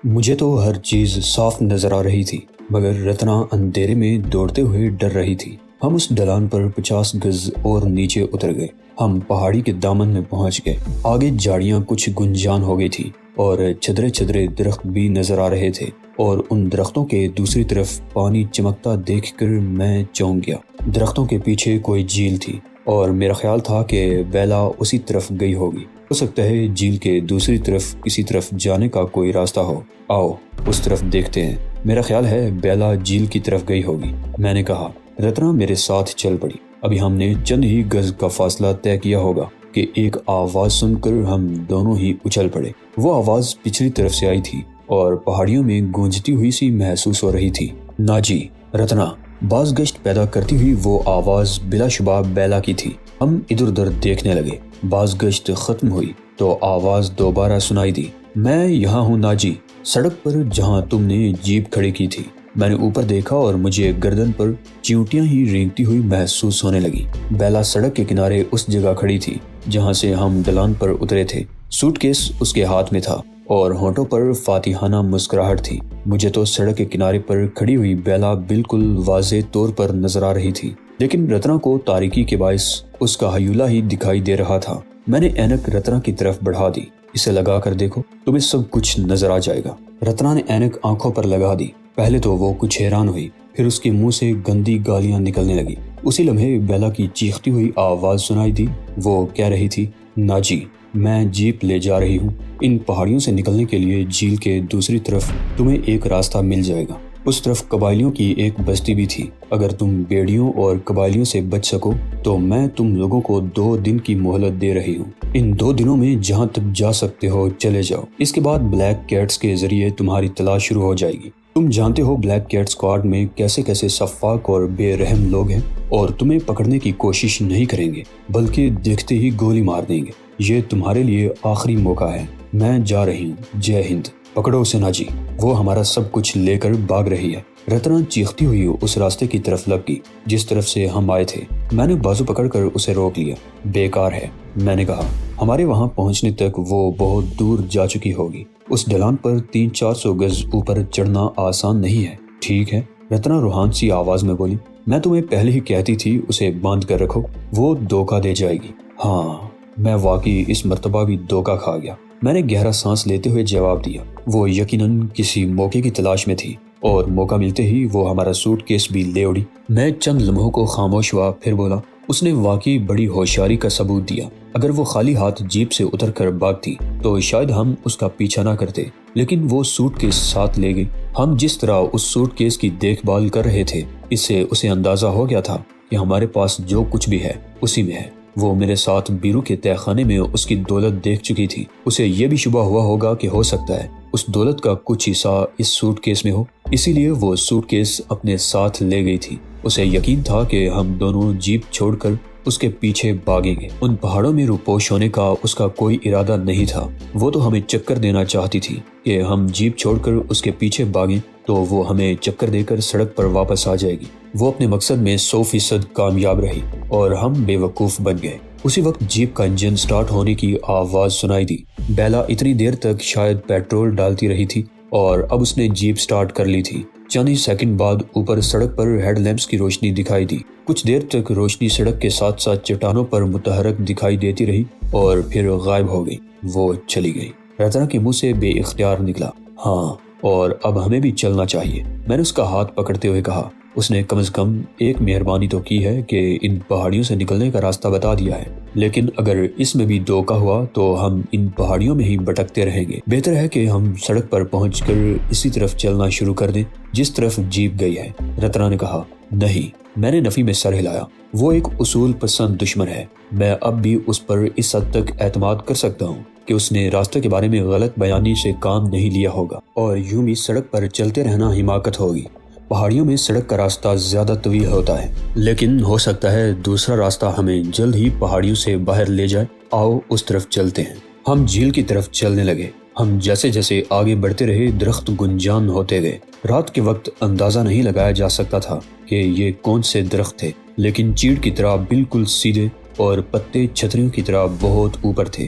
مجھے تو ہر چیز صاف نظر آ رہی تھی، مگر رتنا اندھیرے میں دوڑتے ہوئے ڈر رہی تھی۔ ہم اس ڈھلان پر 50 گز اور نیچے اتر گئے۔ ہم پہاڑی کے دامن میں پہنچ گئے۔ آگے جھاڑیاں کچھ گنجان ہو گئی تھی اور چھدرے چھدرے درخت بھی نظر آ رہے تھے، اور ان درختوں کے دوسری طرف پانی چمکتا دیکھ کر میں چونک گیا۔ درختوں کے پیچھے کوئی جھیل تھی اور میرا خیال تھا کہ بیلا اسی طرف گئی ہوگی۔ ہو سکتا ہے جھیل کے دوسری طرف کسی طرف جانے کا کوئی راستہ ہو۔ آؤ اس طرف دیکھتے ہیں۔ میرا خیال ہے بیلا جھیل کی طرف گئی ہوگی، میں نے کہا۔ رتنا میرے ساتھ چل پڑی۔ ابھی ہم نے چند ہی گز کا فاصلہ طے کیا ہوگا کہ ایک آواز سن کر ہم دونوں ہی اچھل پڑے۔ وہ آواز پچھلی طرف سے آئی تھی اور پہاڑیوں میں گونجتی ہوئی سی محسوس ہو رہی تھی۔ ناجی، رتنا، باز گشت پیدا کرتی ہوئی وہ آواز بلا شبہ بیلا کی تھی۔ ہم ادھر ادھر دیکھنے لگے۔ باز گشت ختم ہوئی تو آواز دوبارہ سنائی دی۔ میں یہاں ہوں ناجی، سڑک پر جہاں تم نے جیپ کھڑی کی تھی۔ میں نے اوپر دیکھا اور مجھے گردن پر چیونٹیاں ہی رینگتی ہوئی محسوس ہونے لگی۔ بیلا سڑک کے کنارے اس جگہ کھڑی تھی جہاں سے ہم ڈھلان پر اترے تھے۔ سوٹ کیس اس کے ہاتھ میں تھا اور ہونٹوں پر فاتحانہ مسکراہٹ تھی۔ مجھے تو سڑک کے کنارے پر کھڑی ہوئی بیلا بالکل واضح طور پر نظر آ رہی تھی، لیکن رتنا کو تاریکی کے باعث اس کا ہیولہ ہی دکھائی دے رہا تھا۔ میں نے اینک رتنا کی طرف بڑھا دی۔ اسے لگا کر دیکھو، تمہیں سب کچھ نظر آ جائے گا۔ رتنا نے اینک آنکھوں پر لگا دی۔ پہلے تو وہ کچھ حیران ہوئی، پھر اس کے منہ سے گندی گالیاں نکلنے لگی۔ اسی لمحے بیلا کی چیختی ہوئی آواز سنائی دی۔ وہ کہہ رہی تھی، ناجی، میں جیپ لے جا رہی ہوں۔ ان پہاڑیوں سے نکلنے کے لیے جھیل کے دوسری طرف تمہیں ایک راستہ مل جائے گا۔ اس طرف قبائلیوں کی ایک بستی بھی تھی۔ اگر تم بیڑیوں اور قبائلیوں سے بچ سکو تو میں تم لوگوں کو 2 دن کی مہلت دے رہی ہوں۔ ان 2 دنوں میں جہاں تک جا سکتے ہو چلے جاؤ۔ اس کے بعد بلیک کیٹس کے ذریعے تمہاری تلاش شروع ہو جائے گی۔ تم جانتے ہو بلیک کیٹ اسکواڈ میں کیسے کیسے سفاک اور بے رحم لوگ ہیں، اور تمہیں پکڑنے کی کوشش نہیں کریں گے بلکہ دیکھتے ہی گولی مار دیں گے۔ یہ تمہارے لیے آخری موقع ہے۔ میں جا رہی ہوں۔ جے ہند۔ پکڑو اسے ناجی، وہ ہمارا سب کچھ لے کر بھاگ رہی ہے۔ رتنا چیختی ہوئی اس راستے کی طرف لگ گئی جس طرف سے ہم آئے تھے۔ میں نے بازو پکڑ کر اسے روک لیا۔ بیکار ہے، میں نے کہا۔ ہمارے وہاں پہنچنے تک وہ بہت دور جا چکی ہوگی۔ اس ڈھلان پر 300-400 گز اوپر چڑھنا آسان نہیں ہے۔ ٹھیک ہے، رتنا روحان سی آواز میں بولی۔ میں تمہیں پہلے ہی کہتی تھی اسے باندھ کر رکھو، وہ دھوکہ دے جائے گی۔ ہاں، میں واقعی اس مرتبہ بھی دھوکہ کھا گیا، میں نے گہرا سانس لیتے ہوئے جواب دیا۔ وہ یقیناً کسی موقع کی تلاش میں تھی اور موقع ملتے ہی وہ ہمارا سوٹ کیس بھی لے اڑی۔ میں چند لمحوں کو خاموش ہوا، پھر بولا، اس نے واقعی بڑی ہوشیاری کا ثبوت دیا۔ اگر وہ خالی ہاتھ جیپ سے اتر کر بھاگتی تو شاید ہم اس کا پیچھا نہ کرتے، لیکن وہ سوٹ کیس ساتھ لے گئی۔ ہم جس طرح اس سوٹ کیس کی دیکھ بھال کر رہے تھے، اس سے اسے اندازہ ہو گیا تھا کہ ہمارے پاس جو کچھ بھی ہے اسی میں ہے۔ وہ میرے ساتھ بیرو کے تہہ خانے میں اس کی دولت دیکھ چکی تھی۔ اسے یہ بھی شبہ ہوا ہوگا کہ ہو سکتا ہے اس دولت کا کچھ حصہ اس سوٹ کیس میں ہو، اسی لیے وہ سوٹ کیس اپنے ساتھ لے گئی تھی۔ اسے یقین تھا کہ ہم دونوں جیپ چھوڑ کر اس کے پیچھے بھاگیں گے۔ ان پہاڑوں میں روپوش ہونے کا اس کا کوئی ارادہ نہیں تھا۔ وہ تو ہمیں چکر دینا چاہتی تھی کہ ہم جیپ چھوڑ کر اس کے پیچھے بھاگیں تو وہ ہمیں چکر دے کر سڑک پر واپس آ جائے گی۔ وہ اپنے مقصد میں 100% کامیاب رہی اور ہم بے وقوف بن گئے۔ اسی وقت جیپ کا انجن سٹارٹ ہونے کی آواز سنائی دی۔ بیلا اتنی دیر تک شاید پیٹرول ڈالتی رہی تھی اور اب اس نے جیپ سٹارٹ کر لی تھی۔ چند ہی سیکنڈ بعد اوپر سڑک پر ہیڈ لیمپس کی روشنی دکھائی دی۔ کچھ دیر تک روشنی سڑک کے ساتھ ساتھ چٹانوں پر متحرک دکھائی دیتی رہی اور پھر غائب ہو گئی۔ وہ چلی گئی۔ رتنا کے منہ سے بے اختیار نکلا، ہاں، اور اب ہمیں بھی چلنا چاہیے۔ میں نے اس کا ہاتھ پکڑتے ہوئے کہا، اس نے کم از کم ایک مہربانی تو کی ہے کہ ان پہاڑیوں سے نکلنے کا راستہ بتا دیا ہے، لیکن اگر اس میں بھی دھوکہ ہوا تو ہم ان پہاڑیوں میں ہی بھٹکتے رہیں گے۔ بہتر ہے کہ ہم سڑک پر پہنچ کر اسی طرف چلنا شروع کر دیں جس طرف جیپ گئی ہے۔ رتنا نے کہا۔ نہیں، میں نے نفی میں سر ہلایا۔ وہ ایک اصول پسند دشمن ہے۔ میں اب بھی اس پر اس حد تک اعتماد کر سکتا ہوں کہ اس نے راستے کے بارے میں غلط بیانی سے کام نہیں لیا ہوگا، اور یوں بھی سڑک پر چلتے رہنا حماقت ہوگی۔ پہاڑیوں میں سڑک کا راستہ زیادہ طویل ہوتا ہے، لیکن ہو سکتا ہے دوسرا راستہ ہمیں جلد ہی پہاڑیوں سے باہر لے جائے۔ آؤ اس طرف چلتے ہیں۔ ہم جھیل کی طرف چلنے لگے۔ ہم جیسے جیسے آگے بڑھتے رہے درخت گنجان ہوتے گئے۔ رات کے وقت اندازہ نہیں لگایا جا سکتا تھا کہ یہ کون سے درخت تھے، لیکن چیڑ کی طرح بالکل سیدھے اور پتے چھتریوں کی طرح بہت اوپر تھے۔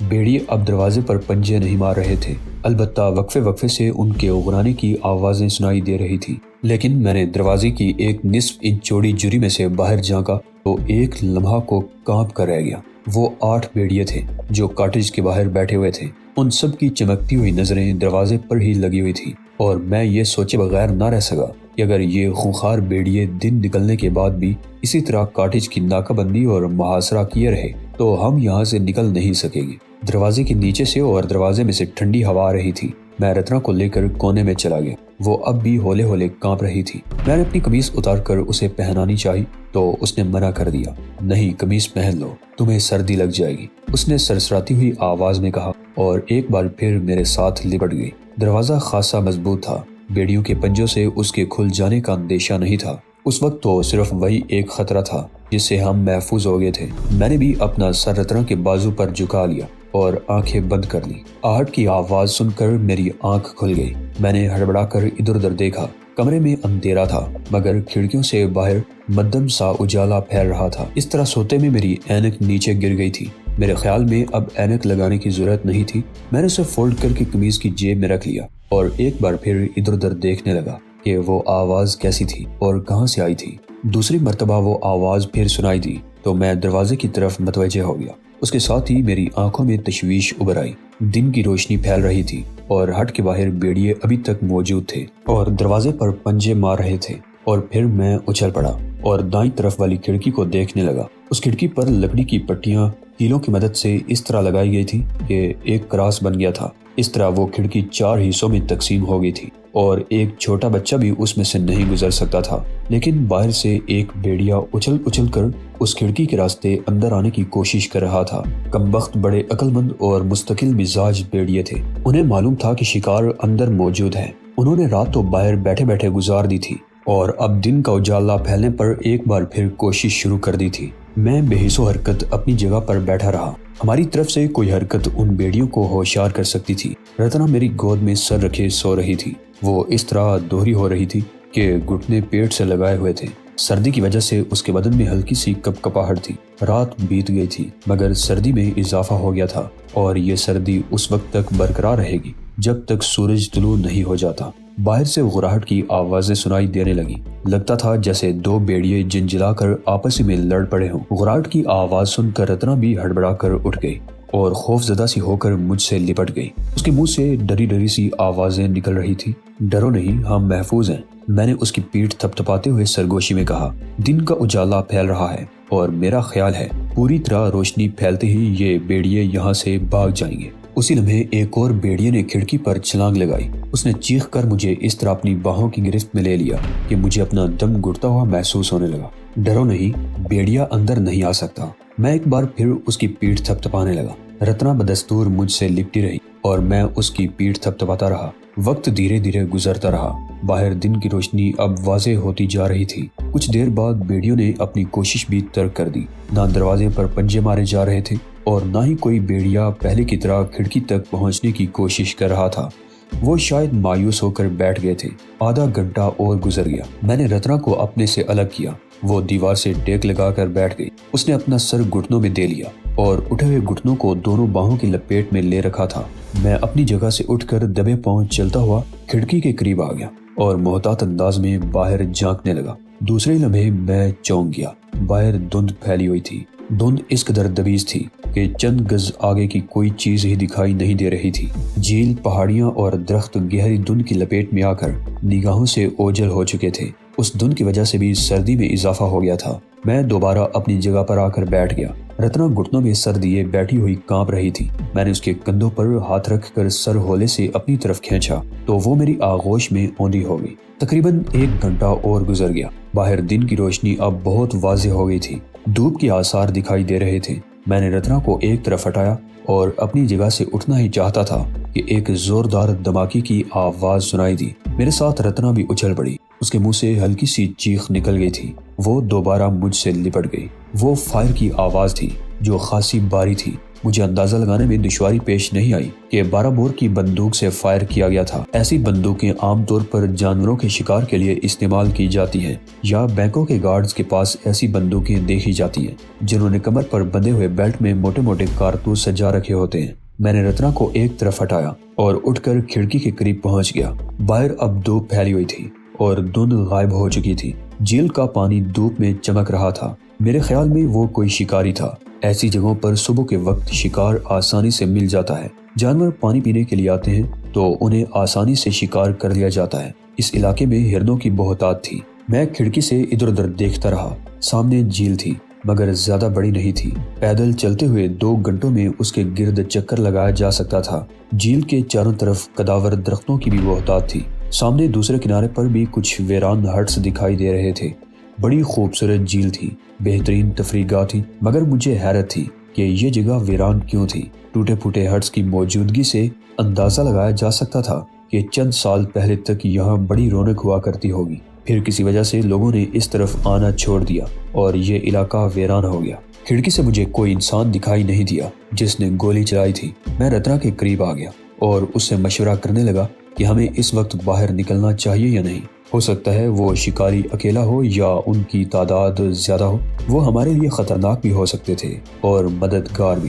بیڑیے اب دروازے پر پنجے نہیں مار رہے تھے، البتہ وقفے وقفے سے ان کے اغرانے کی آوازیں سنائی دے رہی تھی۔ لیکن میں نے دروازے کی ایک نصف انچ چوڑی جری میں سے باہر جھانکا تو ایک لمحہ کو کانپ کر رہ گیا۔ وہ 8 بیڑیے تھے جو کاٹیج کے باہر بیٹھے ہوئے تھے۔ ان سب کی چمکتی ہوئی نظریں دروازے پر ہی لگی ہوئی تھی، اور میں یہ سوچے بغیر نہ رہ سکا کہ اگر یہ خونخوار بیڑیے دن نکلنے کے بعد بھی اسی طرح کاٹیج کی ناکہ بندی اور محاصرہ کیے رہے تو ہم یہاں سے نکل نہیں سکیں گے۔ دروازے کے نیچے سے اور دروازے میں سے ٹھنڈی ہوا آ رہی تھی۔ میں رتنا کو لے کر کونے میں چلا گیا۔ وہ اب بھی ہولے ہولے کانپ رہی تھی۔ میں نے اپنی قمیص اتار کر اسے پہنانی چاہی تو اس نے منع کر دیا۔ نہیں، قمیص پہن لو، تمہیں سردی لگ جائے گی، اس نے سرسراتی ہوئی آواز میں کہا، اور ایک بار پھر میرے ساتھ لپٹ گئی۔ دروازہ خاصا مضبوط تھا، بیڑیوں کے پنجوں سے اس کے کھل جانے کا اندیشہ نہیں تھا۔ اس وقت تو صرف وہی ایک خطرہ تھا جس سے ہم محفوظ ہو گئے تھے۔ میں نے بھی اپنا سر رتنا کے بازو پر جھکا لیا اور آنکھیں بند کر لی۔ آہٹ کی آواز سن کر میری آنکھ کھل گئی۔ میں نے ہڑبڑا کر ادھر ادھر دیکھا۔ کمرے میں اندھیرا تھا، مگر کھڑکیوں سے باہر مدھم سا اجالا پھیل رہا تھا۔ اس طرح سوتے میں میری اینک نیچے گر گئی تھی۔ میرے خیال میں اب اینک لگانے کی ضرورت نہیں تھی۔ میں نے اسے فولڈ کر کے قمیض کی جیب میں رکھ لیا اور ایک بار پھر ادھر ادھر دیکھنے لگا کہ وہ آواز کیسی تھی اور کہاں سے آئی تھی۔ دوسری مرتبہ وہ آواز پھر سنائی دی تو میں دروازے کی طرف متوجہ ہو گیا۔ اس کے ساتھ ہی میری آنکھوں میں تشویش ابھر آئی۔ دن کی روشنی پھیل رہی تھی اور ہٹ کے باہر بیڑیے ابھی تک موجود تھے اور دروازے پر پنجے مار رہے تھے۔ اور پھر میں اچھل پڑا اور دائیں طرف والی کھڑکی کو دیکھنے لگا۔ اس کھڑکی پر لکڑی کی پٹیاں کیلوں کی مدد سے اس طرح لگائی گئی تھی کہ ایک کراس بن گیا تھا۔ اس طرح وہ کھڑکی 4 حصوں میں تقسیم ہو گئی تھی اور ایک چھوٹا بچہ بھی اس میں سے نہیں گزر سکتا تھا۔ لیکن باہر سے ایک بیڑیا اچھل اچھل کر اس کھڑکی کے راستے اندر آنے کی کوشش کر رہا تھا۔ کمبخت بڑے عقل مند اور مستقل مزاج بیڑیے تھے۔ انہیں معلوم تھا کہ شکار اندر موجود ہے۔ انہوں نے رات تو باہر بیٹھے بیٹھے گزار دی تھی اور اب دن کا اجالا پھیلنے پر ایک بار پھر کوشش شروع کر دی تھی۔ میں بے حس و حرکت اپنی جگہ پر بیٹھا رہا۔ ہماری طرف سے کوئی حرکت ان بیڑیوں کو ہوشیار کر سکتی تھی۔ رتنا میری گود میں سر رکھے سو رہی تھی۔ وہ اس طرح دوہری ہو رہی تھی کہ گھٹنے پیٹ سے لگائے ہوئے تھے۔ سردی کی وجہ سے اس کے بدن میں ہلکی سی کپکپاہٹ تھی۔ رات بیت گئی تھی مگر سردی میں اضافہ ہو گیا تھا، اور یہ سردی اس وقت تک برقرار رہے گی جب تک سورج طلوع نہیں ہو جاتا۔ باہر سے غراہٹ کی آوازیں سنائی دینے لگی۔ لگتا تھا جیسے 2 بیڑیے جنجلا کر آپس میں لڑ پڑے ہوں۔ غراہٹ کی آواز سن کر رتنا بھی ہڑبڑا کر اٹھ گئی اور خوف زدہ سی ہو کر مجھ سے لپٹ گئی۔ اس کے منہ سے ڈری ڈری سی آوازیں نکل رہی تھی۔ ڈرو نہیں، ہم محفوظ ہیں، میں نے اس کی پیٹھ تھپتھپاتے ہوئے سرگوشی میں کہا۔ دن کا اجالا پھیل رہا ہے اور میرا خیال ہے پوری طرح روشنی پھیلتے ہی یہ بیڑیے یہاں سے بھاگ جائیں گے۔ اسی لمحے ایک اور بیڑیے نے کھڑکی پر چھلانگ لگائی۔ اس نے چیخ کر مجھے اس طرح اپنی باہوں کی گرفت میں لے لیا کہ مجھے اپنا دم گھٹتا ہوا محسوس ہونے لگا۔ ڈرو نہیں، بیڑیا اندر نہیں آ سکتا۔ میں ایک بار پھر اس کی پیٹھ تھپتھپانے لگا۔ رتنا بدستور مجھ سے لپٹی رہی اور میں اس کی پیٹھ تھپتھپاتا رہا۔ وقت دھیرے دھیرے گزرتا رہا۔ باہر دن کی روشنی اب واضح ہوتی جا رہی تھی۔ کچھ دیر بعد بیڑیوں نے اپنی کوشش بھی ترک کر دی۔ نہ دروازے پر پنجے مارے جا رہے تھے اور نہ ہی کوئی بیڑیا پہلے کی طرح کھڑکی تک پہنچنے کی کوشش کر رہا تھا۔ وہ شاید مایوس ہو کر بیٹھ گئے تھے۔ آدھا گھنٹہ اور گزر گیا۔ میں نے رتنا کو اپنے سے الگ کیا۔ وہ دیوار سے ٹیک لگا کر بیٹھ گئی۔ اس نے اپنا سر گھٹنوں میں دے لیا اور اٹھے ہوئے گھٹنوں کو دونوں باہوں کی لپیٹ میں لے رکھا تھا۔ میں اپنی جگہ سے اٹھ کر دبے پاؤں چلتا ہوا کھڑکی کے قریب آ گیا اور محتاط انداز میں باہر جھانکنے لگا۔ دوسرے لمحے میں چونک گیا۔ باہر دھند پھیلی ہوئی تھی۔ دھند اس قدر دبیز تھی کہ چند گز آگے کی کوئی چیز ہی دکھائی نہیں دے رہی تھی۔ جھیل، پہاڑیاں اور درخت گہری دھند کی لپیٹ میں آ کر نگاہوں سے اوجھل ہو چکے تھے۔ اس دھند کی وجہ سے بھی سردی میں اضافہ ہو گیا تھا۔ میں دوبارہ اپنی جگہ پر آ کر بیٹھ گیا۔ رتنا گھٹنوں میں سر دیے بیٹھی ہوئی کانپ رہی تھی۔ میں نے اس کے کندھوں پر ہاتھ رکھ کر سر ہولے سے اپنی طرف کھینچا تو وہ میری آغوش میں اوندھی ہو گئی۔ تقریباً 1 گھنٹہ اور گزر گیا۔ باہر دن کی روشنی اب بہت واضح ہو گئی تھی۔ دھوپ کے آثار دکھائی دے رہے تھے۔ میں نے رتنا کو ایک طرف ہٹایا اور اپنی جگہ سے اٹھنا ہی چاہتا تھا کہ ایک زوردار دھماکے کی آواز سنائی دی۔ میرے ساتھ رتنا بھی اچھل پڑی۔ اس کے منہ سے ہلکی سی چیخ نکل گئی تھی۔ وہ دوبارہ مجھ سے لپٹ گئی۔ وہ فائر کی آواز تھی جو خاصی باری تھی مجھے اندازہ لگانے میں دشواری پیش نہیں آئی کہ 12 بور کی بندوق سے فائر کیا گیا تھا۔ ایسی بندوقیں عام طور پر جانوروں کے شکار کے لیے استعمال کی جاتی ہیں یا بینکوں کے گارڈز کے پاس ایسی بندوقیں دیکھی جاتی ہیں جنہوں نے کمر پر بندھے ہوئے بیلٹ میں موٹے موٹے کارتوس سجا رکھے ہوتے ہیں۔ میں نے رتنا کو ایک طرف ہٹایا اور اٹھ کر کھڑکی کے قریب پہنچ گیا۔ باہر اب دھوپ پھیلی ہوئی تھی اور دھند غائب ہو چکی تھی۔ جھیل کا پانی دھوپ میں چمک رہا تھا۔ میرے خیال میں وہ کوئی شکاری تھا۔ ایسی جگہوں پر صبح کے وقت شکار آسانی سے مل جاتا ہے۔ جانور پانی پینے کے لیے آتے ہیں تو انہیں آسانی سے شکار کر لیا جاتا ہے۔ اس علاقے میں ہرنوں کی بہتات تھی۔ میں کھڑکی سے ادھر ادھر دیکھتا رہا۔ سامنے جھیل تھی مگر زیادہ بڑی نہیں تھی۔ پیدل چلتے ہوئے 2 گھنٹوں میں اس کے گرد چکر لگایا جا سکتا تھا۔ جھیل کے چاروں طرف قداور درختوں کی بھی بہتات تھی۔ سامنے دوسرے کنارے پر بھی کچھ ویران ہٹس دکھائی دے رہے تھے۔ بڑی خوبصورت جھیل تھی، بہترین تفریح گاہ تھی، مگر مجھے حیرت تھی کہ یہ جگہ ویران کیوں تھی۔ ٹوٹے پھوٹے ہٹس کی موجودگی سے اندازہ لگایا جا سکتا تھا کہ چند سال پہلے تک یہاں بڑی رونق ہوا کرتی ہوگی، پھر کسی وجہ سے لوگوں نے اس طرف آنا چھوڑ دیا اور یہ علاقہ ویران ہو گیا۔ کھڑکی سے مجھے کوئی انسان دکھائی نہیں دیا جس نے گولی چلائی تھی۔ میں رتنا کے قریب آ گیا اور اس سے مشورہ کرنے لگا کہ ہمیں اس وقت باہر نکلنا چاہیے یا نہیں۔ ہو سکتا ہے وہ شکاری اکیلا ہو یا ان کی تعداد زیادہ ہو۔ وہ ہمارے لیے خطرناک بھی ہو سکتے تھے اور مددگار بھی۔